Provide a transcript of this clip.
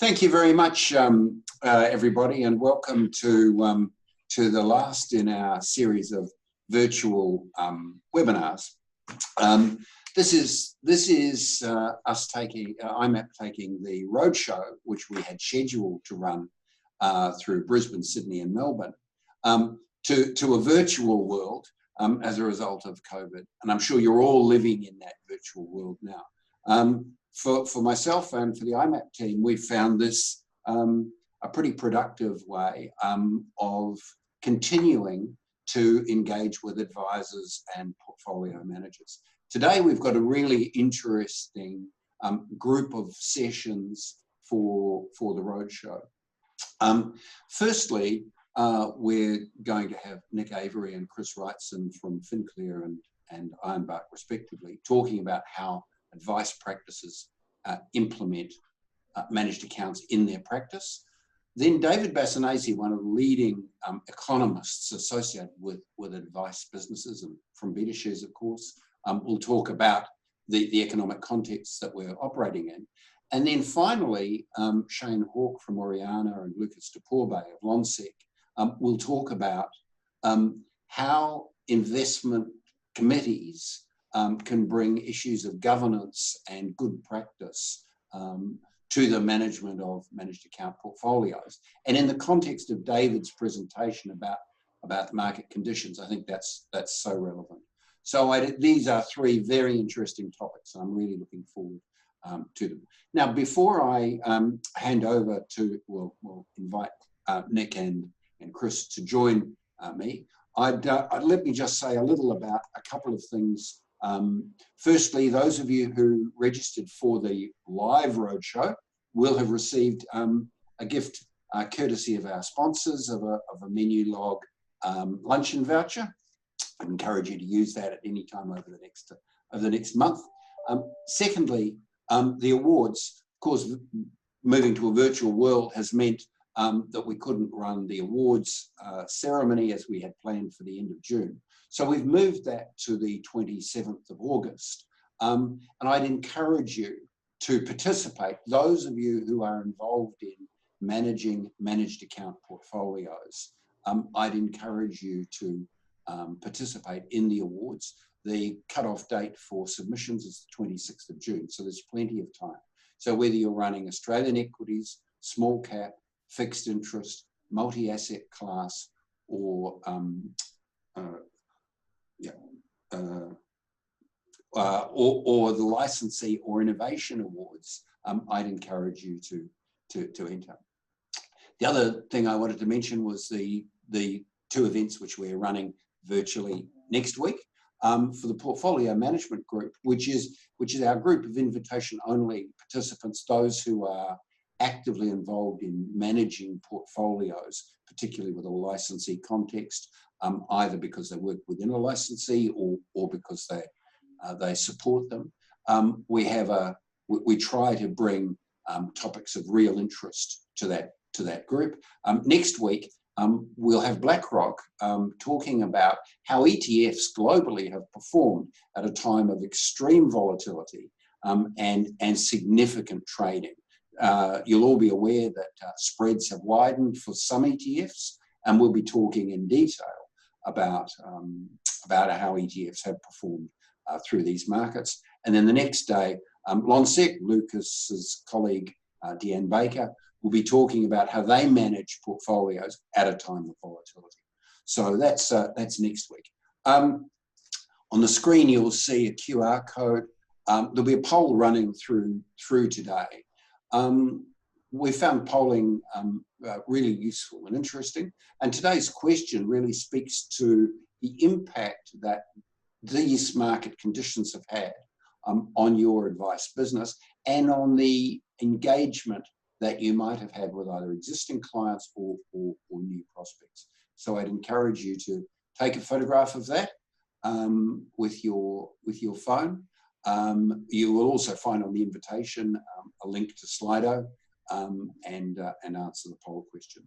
Thank you very much, everybody, and welcome to the last in our series of virtual webinars. This is us taking IMAP taking the roadshow, which we had scheduled to run through Brisbane, Sydney, and Melbourne, to a virtual world as a result of COVID. And I'm sure you're all living in that virtual world now. For myself and for the IMAP team, we've found this a pretty productive way of continuing to engage with advisors and portfolio managers. Today, we've got a really interesting group of sessions for the roadshow. Firstly, we're going to have Nick Avery and Chris Wrightson from FinClear and Ironbark, respectively, talking about how advice practices implement managed accounts in their practice. Then David Bassanese, one of the leading economists associated with advice businesses and from BetaShares, of course, will talk about the economic context that we're operating in. And then finally, Shane Hawke from Oriana and Lucas de Pourbe of Lonsec will talk about how investment committees can bring issues of governance and good practice to the management of managed account portfolios. And in the context of David's presentation about market conditions, I think that's so relevant. So these are three very interesting topics, and I'm really looking forward to them. Now, before I hand over to, we'll invite Nick and Chris to join me, let me just say a little about a couple of things. Firstly, those of you who registered for the live roadshow will have received a gift courtesy of our sponsors of a menu log luncheon voucher. I encourage you to use that at any time over the next month. Secondly, the awards, of course, moving to a virtual world has meant that we couldn't run the awards ceremony as we had planned for the end of June. So we've moved that to the 27th of August. And I'd encourage you to participate. Those of you who are involved in managing managed account portfolios, I'd encourage you to participate in the awards. The cutoff date for submissions is the 26th of June, so there's plenty of time. So whether you're running Australian equities, small cap, fixed interest, multi-asset class, or the licensee or innovation awards, I'd encourage you to enter. The other thing I wanted to mention was the two events which we're running virtually next week for the portfolio management group, which is our group of invitation-only participants, those who are actively involved in managing portfolios, particularly with a licensee context, either because they work within a licensee or because they support them. We try to bring topics of real interest to that group. Next week, we'll have BlackRock talking about how ETFs globally have performed at a time of extreme volatility and significant trading. You'll all be aware that spreads have widened for some ETFs, and we'll be talking in detail about how ETFs have performed through these markets. And then the next day, Lonsec, Lucas's colleague, Deanne Baker, will be talking about how they manage portfolios at a time of volatility. So that's next week. On the screen, you'll see a QR code. There'll be a poll running through today. We found polling really useful and interesting. And today's question really speaks to the impact that these market conditions have had on your advice business and on the engagement that you might have had with either existing clients or new prospects. So I'd encourage you to take a photograph of that with your phone. You will also find on the invitation a link to Slido and answer the poll question.